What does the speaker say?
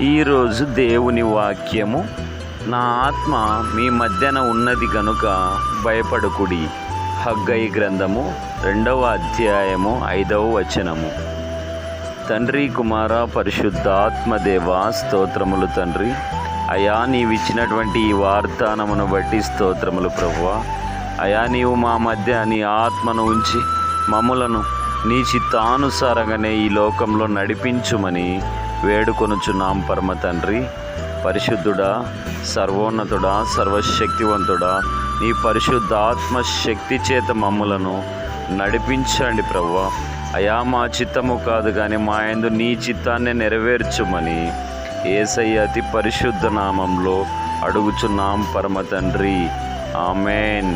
ఈరోజు దేవుని వాక్యము, నా ఆత్మ మీ మధ్యన ఉన్నది గనుక భయపడుకుడి. హగ్గయి గ్రంథము 2వ అధ్యాయము 5వ వచనము. తండ్రి, కుమార, పరిశుద్ధాత్మదేవ, స్తోత్రములు తండ్రి. అయా, నీవిచ్చినటువంటి ఈ వాగ్దానమును బట్టి స్తోత్రములు ప్రభువా. అయా, నీవు మా మధ్య నీ ఆత్మను ఉంచి మమ్ములను నీ చిత్తానుసారంగానే ఈ లోకంలో నడిపించుమని వేడుకొనుచున్నాం పరమ తండ్రి. పరిశుద్ధుడా, సర్వోన్నతుడా, సర్వశక్తివంతుడా, నీ పరిశుద్ధాత్మ శక్తి చేత మమ్ములను నడిపించండి ప్రభువా. అయా, మా చిత్తము కాదు కానీ మా యందు నీ చిత్తాన్ని నెరవేర్చుమని యేసయ్య అతి పరిశుద్ధ నామంలో అడుగుచున్నాం పరమ తండ్రి. ఆమెన్.